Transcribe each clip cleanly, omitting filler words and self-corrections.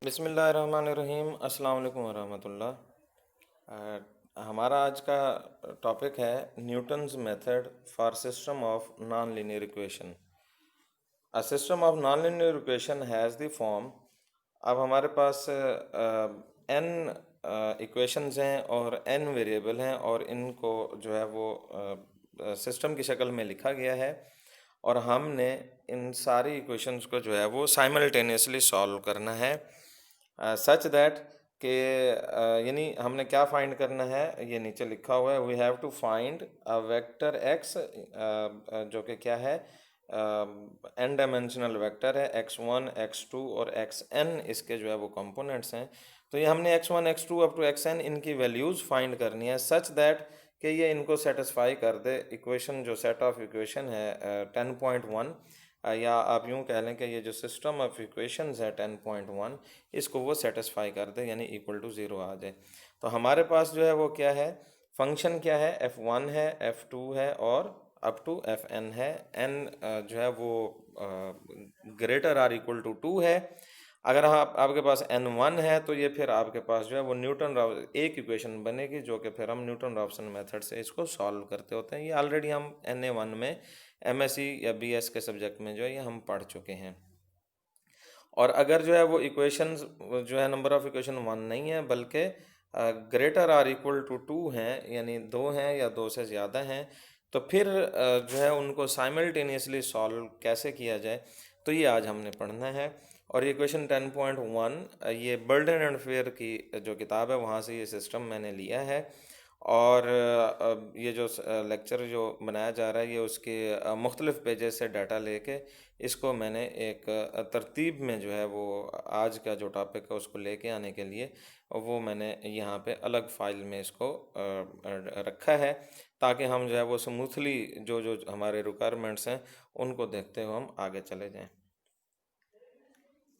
बिस्मिल्लाहिर्रहमानिर्रहीम। अस्सलाम वालेकुम वरहमतुल्लाह। हमारा आज का टॉपिक है Newton's method for system of non linear equation. A system of non linear equation has the form. अब हमारे पास एन इक्वेशंस हैं और एन वेरिएबल हैं और इनको जो है वो सिस्टम की शक्ल में लिखा गया है और हमने इन सारी इक्वेशंस को जो है वो साइमल्टेनियसली सॉल्व करना है सच दैट कि यानी हमने क्या फाइंड करना है, ये नीचे लिखा हुआ है। We have to find a vector x जो कि क्या है, एन डायमेंशनल वेक्टर है। x1 x2 और xn इसके जो है वो कंपोनेंट्स हैं। तो ये हमने x1 x2 up to xn इनकी वैल्यूज़ फाइंड करनी है सच दैट कि ये इनको सेटिस्फाई कर दे। इक्वेशन जो सेट ऑफ इक्वेशन है 10.1, या आप यूँ कह लें कि ये जो सिस्टम ऑफ इक्वेशंस है 10.1 इसको वो सेटिस्फाई कर दे, यानी इक्वल टू ज़ीरो आ जाए। तो हमारे पास जो है वो क्या है, फंक्शन क्या है, f1 है, f2 है और अप टू fn है। n जो है वो ग्रेटर आर इक्वल टू 2 है। अगर आपके पास n1 है तो ये फिर आपके पास जो है वो एक इक्वेशन बनेगी जो कि फिर हम न्यूटन रॉप्सन मेथड से इसको सॉल्व करते होते हैं। ये ऑलरेडी हम NA1 में MSc या BS के सब्जेक्ट में जो है ये हम पढ़ चुके हैं। और अगर जो है वो इक्वेशंस जो है नंबर ऑफ इक्वेशन 1 नहीं है बल्कि ग्रेटर आर इक्वल टू 2 हैं, यानी 2 हैं या 2 से ज़्यादा हैं, तो फिर जो है उनको साइमल्टेनियसली सॉल्व कैसे किया जाए, तो ये आज हमने पढ़ना है। और ये क्वेश्चन 10.1 ये बर्डन एंड फेयर की जो किताब है वहाँ से ये सिस्टम मैंने लिया है। और ये जो लेक्चर जो बनाया जा रहा है ये उसके मुख्तलिफ़ पेजेस से डाटा लेके इसको मैंने एक तरतीब में जो है वो आज का जो टॉपिक है उसको लेके आने के लिए वो मैंने यहाँ पे अलग फ़ाइल में इसको रखा है ताकि हम जो है वो स्मूथली जो जो हमारे रिक्वायरमेंट्स हैं उनको देखते हुए हम आगे चले जाएं।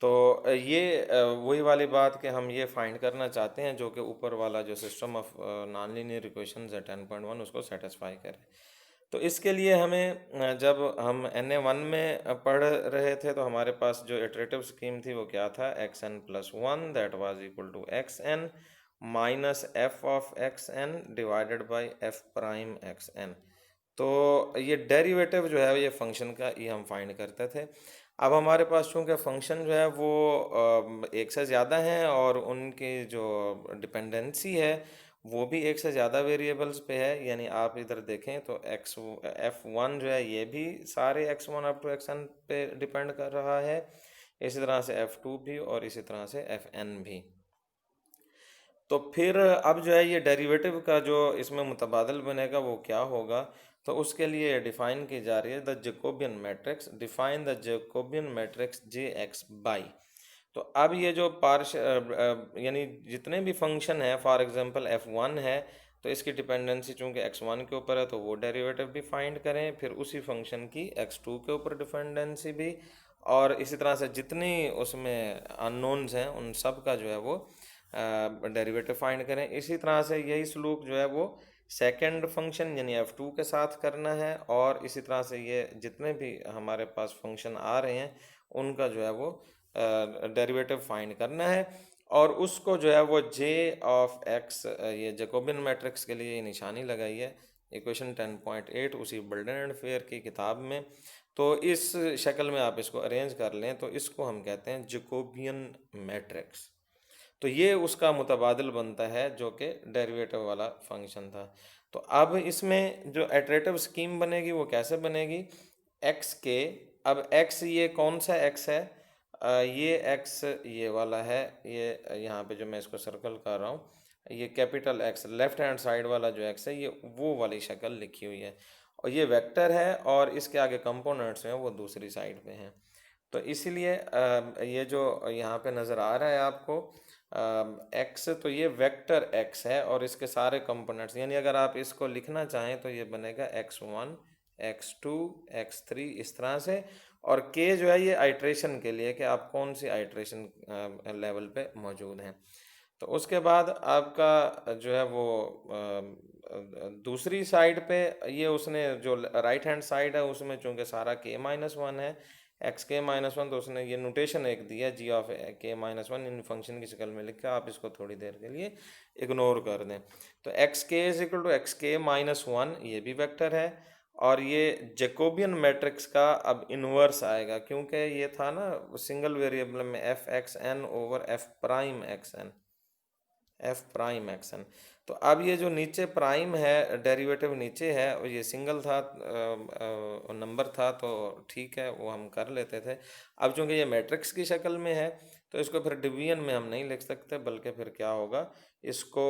तो ये वही वाली बात कि हम ये फाइंड करना चाहते हैं जो कि ऊपर वाला जो system of non linear equations है 10.1 उसको सेटिस्फाई करे। तो इसके लिए हमें जब हम NA1 में पढ़ रहे थे तो हमारे पास जो इटरेटिव स्कीम थी वो क्या था, xn+1 that was equal to xn minus f of xn divided by f prime xn। तो ये डेरिवेटिव जो है ये फंक्शन का ये हम फाइंड करते थे। अब हमारे पास चूँकि फंक्शन जो है वो एक से ज़्यादा हैं और उनकी जो डिपेंडेंसी है वो भी एक से ज़्यादा वेरिएबल्स पे है, यानी आप इधर देखें तो f1 जो है ये भी सारे x1 अप टू xn पे डिपेंड कर रहा है, इसी तरह से f2 भी और इसी तरह से fn भी। तो फिर अब जो है ये डेरिवेटिव का जो इसमें मुतबादल बनेगा वो क्या होगा, तो उसके लिए डिफ़ाइन की जा रही है the Jacobian matrix. Define the Jacobian matrix JX by. तो अब ये जो यानी जितने भी फंक्शन है, फॉर एग्जांपल f1 है तो इसकी डिपेंडेंसी चूंकि x1 के ऊपर है तो वो डेरिवेटिव भी फाइंड करें, फिर उसी फंक्शन की x2 के ऊपर डिपेंडेंसी भी, और इसी तरह से जितनी उसमें अननोन्स हैं उन सब का जो है वो डेरिवेटिव फाइंड करें। इसी तरह से यही सलूक जो है वो सेकंड फंक्शन यानी f2 के साथ करना है, और इसी तरह से ये जितने भी हमारे पास फंक्शन आ रहे हैं उनका जो है वो डेरिवेटिव फाइंड करना है। और उसको जो है वो j ऑफ x, ये जैकोबियन मैट्रिक्स के लिए ये निशानी लगाई है इक्वेशन 10.8 उसी बर्डन एंड फेयर की किताब में। तो इस शक्ल में आप इसको अरेंज कर लें तो इसको हम कहते हैं जैकोबियन मैट्रिक्स। तो ये उसका मुतबादिल बनता है जो कि डेरिवेटिव वाला फंक्शन था। तो अब इसमें जो इटरेटिव स्कीम बनेगी वो कैसे बनेगी, x के, अब x ये कौन सा x है, ये x ये वाला है, ये यहाँ पे जो मैं इसको सर्कल कर रहा हूँ ये capital X left hand side वाला जो x है ये वो वाली शक्ल लिखी हुई है, और ये वेक्टर है और इसके आगे कंपोनेंट्स हैं वो दूसरी साइड पे हैं। तो इसीलिए ये जो यहाँ पे नज़र आ रहा है आपको x, तो ये वेक्टर x है और इसके सारे कंपोनेंट्स, यानी अगर आप इसको लिखना चाहें तो ये बनेगा x1 x2 x3 इस तरह से। और k जो है ये आइट्रेशन के लिए कि आप कौन सी आइट्रेशन लेवल पे मौजूद हैं। तो उसके बाद आपका जो है वो दूसरी साइड पे ये उसने जो राइट हैंड साइड है उसमें चूंकि सारा k-1 है, एक्स के माइनस वन, तो उसने ये नोटेशन एक दिया जी of k minus one in function की शक्ल में लिख के, आप इसको थोड़ी देर के लिए इग्नोर कर दें। तो एक्स के इज इक्वल टू एक्स के माइनस वन, ये भी वेक्टर है, और ये जैकोबियन मैट्रिक्स का अब इन्वर्स आएगा, क्योंकि ये था ना सिंगल वेरिएबल में f x n over f prime x n, f prime x n. तो अब ये जो नीचे प्राइम है, डेरिवेटिव नीचे है, और ये सिंगल था, नंबर था, तो ठीक है वो हम कर लेते थे। अब चूंकि ये मैट्रिक्स की शक्ल में है, तो इसको फिर डिवीजन में हम नहीं लिख सकते, बल्कि फिर क्या होगा, इसको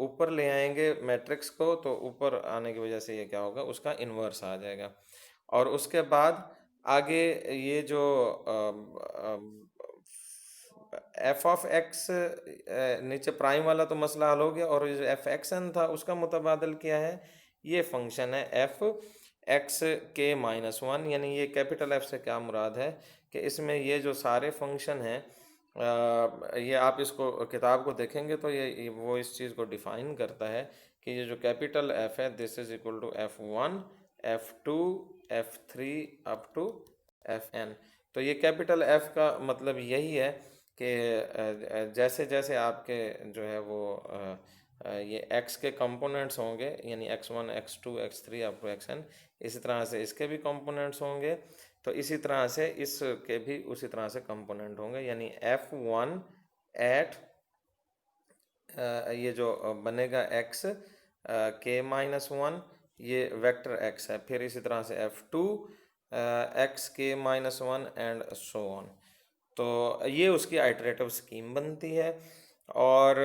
ऊपर ले आएंगे मैट्रिक्स को, तो ऊपर आने की वजह से ये क्या होगा, उसका इन्वर्स आ जाएगा। और उसके बाद आगे ये जो एफ ऑफ एक्स, नीचे प्राइम वाला तो मसला हल हो गया, और जो एफ एक्स एन था उसका मुतबादल क्या है, ये फंक्शन है एफ एक्स के माइनस वन। यानी ये कैपिटल एफ से क्या मुराद है कि इसमें ये जो सारे फंक्शन हैं, ये आप इसको किताब को देखेंगे तो ये वो इस चीज़ को डिफ़ाइन करता है कि ये जो कैपिटल एफ है, this is equal to f one, f two, f three, up to f n. तो ये कैपिटल एफ का मतलब यही है कि जैसे जैसे आपके जो है वो ये x के कंपोनेंट्स होंगे, यानी x1 x2 x3 up to xn, इसी तरह से इसके भी कंपोनेंट्स होंगे, तो इसी तरह से इसके भी उसी तरह से कंपोनेंट होंगे। यानी f1 एट ये जो बनेगा x k माइनस वन, ये वेक्टर x है, फिर इसी तरह से f2 x k minus one and so on. तो ये उसकी आइटरेटिव स्कीम बनती है, और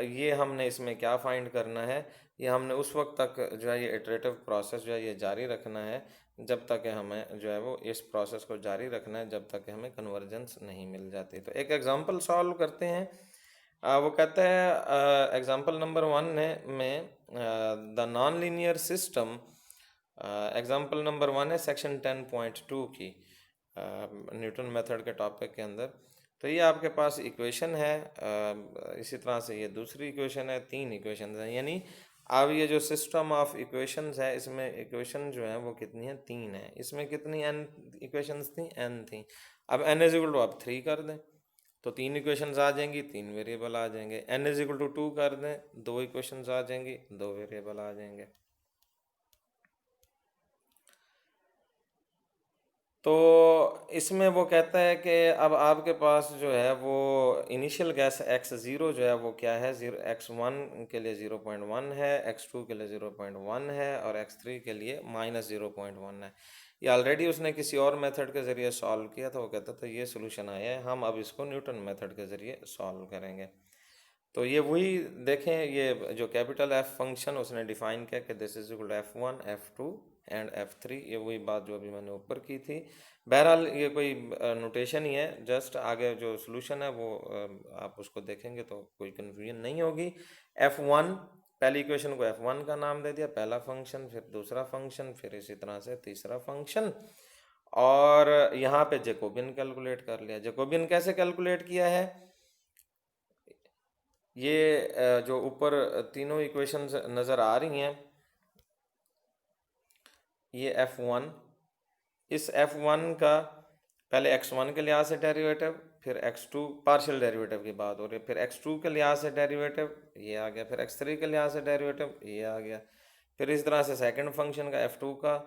ये हमने इसमें क्या फाइंड करना है, ये हमने उस वक्त तक जो है ये इटरेटिव प्रोसेस जो है ये जारी रखना है, जब तक हमें जो है वो इस प्रोसेस को जारी रखना है, जब तक हमें कन्वर्जेंस नहीं मिल जाती। तो एक एग्जांपल सॉल्व करते हैं। वो कहता है एग्जांपल नंबर वन में the non linear system, example number one है सेक्शन 10.2 की, न्यूटन मेथड के टॉपिक के अंदर। तो ये आपके पास इक्वेशन है, इसी तरह से ये दूसरी इक्वेशन है, तीन इक्वेशन हैं। यानी अब ये जो सिस्टम ऑफ इक्वेशंस है, इसमें इक्वेशन जो है वो कितनी है, तीन है। इसमें कितनी एन इक्वेशंस थी, एन थी। अब एन इज इक्वल टू आप थ्री कर दें तो तीन इक्वेशंस आ जाएंगी, तीन वेरिएबल आ जाएंगे। N is equal to two कर दें, दो इक्वेशंस आ जाएंगी, दो वेरिएबल आ जाएंगे। तो इसमें वो कहता है कि अब आपके पास जो है वो इनिशियल गैस एक्स ज़ीरो जो है वो क्या है, ज़ीरो एक्स वन के लिए 0.1 है, एक्स टू के लिए 0.1 है, और एक्स थ्री के लिए -0.1 है। ये ऑलरेडी उसने किसी और मेथड के ज़रिए सॉल्व किया था, वो कहता था ये सोल्यूशन आया है, हम अब इसको न्यूटन मेथड के ज़रिए सॉल्व करेंगे। तो ये वही देखें, ये जो कैपिटल एफ फंक्शन उसने डिफाइन किया कि this is equal F one, f to and F three, ये वही बात जो अभी मैंने ऊपर की थी। बहरहाल ये कोई नोटेशन ही है, जस्ट आगे जो सोल्यूशन है वो आप उसको देखेंगे तो कोई कन्फ्यूजन नहीं होगी। एफ वन, पहली इक्वेशन को एफ वन का नाम दे दिया, पहला फंक्शन, फिर दूसरा फंक्शन, फिर इसी तरह से तीसरा फंक्शन, और यहाँ पे जैकोबियन कैलकुलेट कर लिया। जैकोबियन कैसे कैलकुलेट किया है, ये जो ऊपर तीनों इक्वेशंस नज़र आ रही हैं, ये F1, इस F1 का पहले x1 के लिहाज से डेरिवेटिव, फिर x2 पार्शियल डेरिवेटिव की बात हो रही है, फिर x2 के लिहाज से डेरिवेटिव ये आ गया, फिर x3 के लिहाज से डेरिवेटिव ये आ गया, फिर इस तरह से सेकंड फंक्शन का F2 का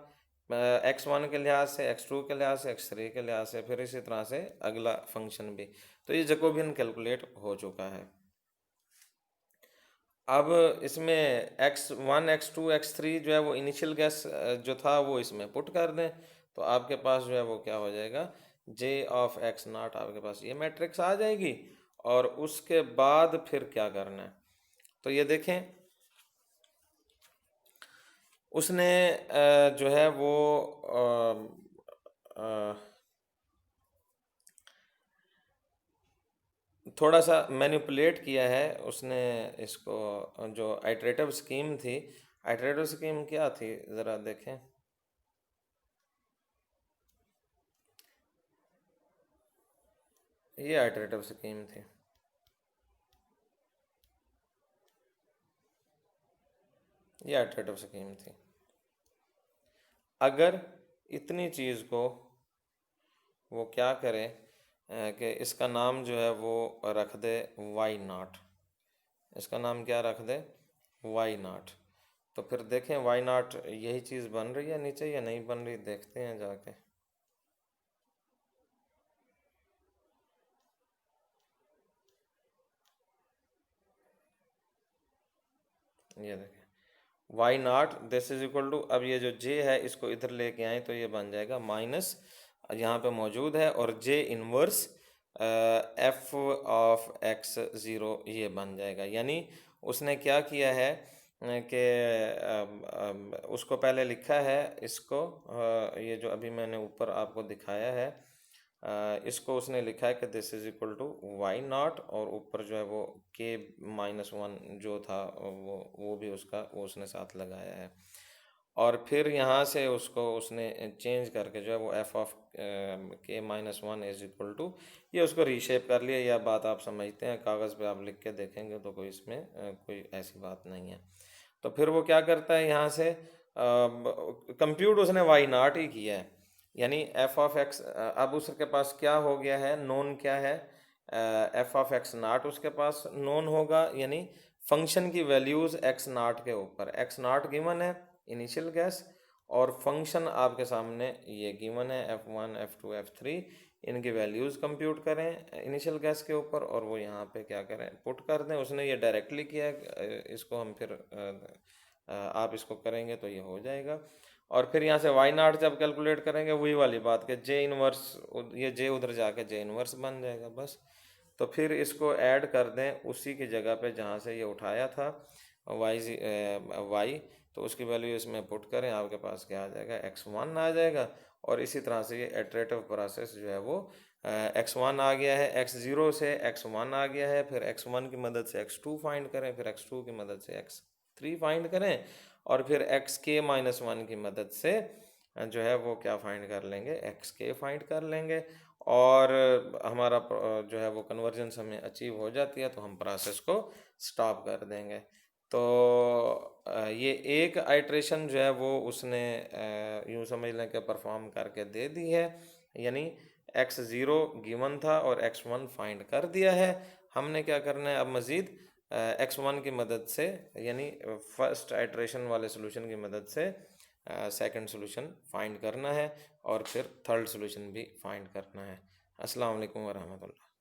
x1 के लिहाज से, x2 के लिहाज से, x3 के लिहाज से, फिर इसी तरह से अगला फंक्शन भी। तो ये जैकोबियन कैलकुलेट हो चुका है। अब इसमें x1 x2 x3 जो है वो इनिशियल गैस जो था वो इसमें पुट कर दें, तो आपके पास जो है वो क्या हो जाएगा, j ऑफ x नॉट, आपके पास ये मैट्रिक्स आ जाएगी। और उसके बाद फिर क्या करना है, तो ये देखें, उसने जो है वो थोड़ा सा मैनिपुलेट किया है उसने इसको। जो आइटरेटिव स्कीम थी, आइटरेटिव स्कीम क्या थी ज़रा देखें, ये आइटरेटिव स्कीम थी, ये आइटरेटिव स्कीम थी। अगर इतनी चीज़ को वो क्या करे कि इसका नाम जो है वो रख दे वाई नॉट। इसका नाम क्या रख दे, वाई नॉट। तो फिर देखें वाई नॉट यही चीज़ बन रही है नीचे या नहीं बन रही, देखते हैं जाके। ये देखें y naught this is equal to, अब ये जो जे है इसको इधर लेके आए तो ये बन जाएगा माइनस, यहाँ पे मौजूद है, और J inverse f of x zero ये बन जाएगा। यानी उसने क्या किया है कि उसको पहले लिखा है इसको, ये जो अभी मैंने ऊपर आपको दिखाया है, इसको उसने लिखा है कि this is equal to y naught, और ऊपर जो है वो के माइनस वन जो था वो भी उसका वो उसने साथ लगाया है। और फिर यहाँ से उसको उसने चेंज करके जो है वो f of k minus one is equal to, ये उसको रीशेप कर लिया। यह बात आप समझते हैं, कागज़ पे आप लिख के देखेंगे तो कोई इसमें कोई ऐसी बात नहीं है। तो फिर वो क्या करता है, यहाँ से कंप्यूट उसने वाई नॉट ही किया है, यानी एफ ऑफ एक्स, अब उसके पास क्या हो गया है, नोन क्या है, एफ ऑफ एक्स नाट उसके पास नोन होगा, यानी फंक्शन की वैल्यूज़ एक्स नाट के ऊपर, एक्स नाट गिवन है इनिशियल गैस, और फंक्शन आपके सामने ये गिवन है F one f two f three, इनकी वैल्यूज़ कंप्यूट करें इनिशियल गैस के ऊपर और वो यहाँ पे क्या करें, पुट कर दें। उसने ये डायरेक्टली किया है, इसको हम फिर आप इसको करेंगे तो ये हो जाएगा। और फिर यहाँ से वाई नॉट जब कैलकुलेट करेंगे वही वाली बात कि जे इनवर्स, ये जे उधर जाके जे इनवर्स बन जाएगा बस। तो फिर इसको ऐड कर दें उसी की जगह पे जहाँ से ये उठाया था वाई, तो उसकी वैल्यू इसमें पुट करें, आपके पास क्या आ जाएगा, एक्स वन आ जाएगा। और इसी तरह से ये एट्रेटिव प्रोसेस जो है वो एक्स वन आ गया है, एक्स ज़ीरो से एक्स वन आ गया है, फिर एक्स वन की मदद से एक्स टू फाइंड करें, फिर एक्स टू की मदद से एक्स थ्री फाइंड करें, और फिर एक्स के माइनस वन की मदद से जो है वो क्या फाइंड कर लेंगे, एक्स के फाइंड कर लेंगे। और हमारा जो है वो कन्वर्जेंस हमें अचीव हो जाती है तो हम प्रोसेस को स्टॉप कर देंगे। तो ये एक आइट्रेशन जो है वो उसने यूँ समझ लें कि परफॉर्म करके दे दी है, यानी एक्स ज़ीरो गिवन था और एक्स वन फाइंड कर दिया है। हमने क्या करना है अब मज़ीद एक्स वन की मदद से, यानी फर्स्ट आइट्रेशन वाले सोल्यूशन की मदद से सेकंड सोल्यूशन फाइंड करना है और फिर थर्ड सोल्यूशन भी फाइंड करना है। अस्सलाम वालेकुम वरहमतुल्लाह।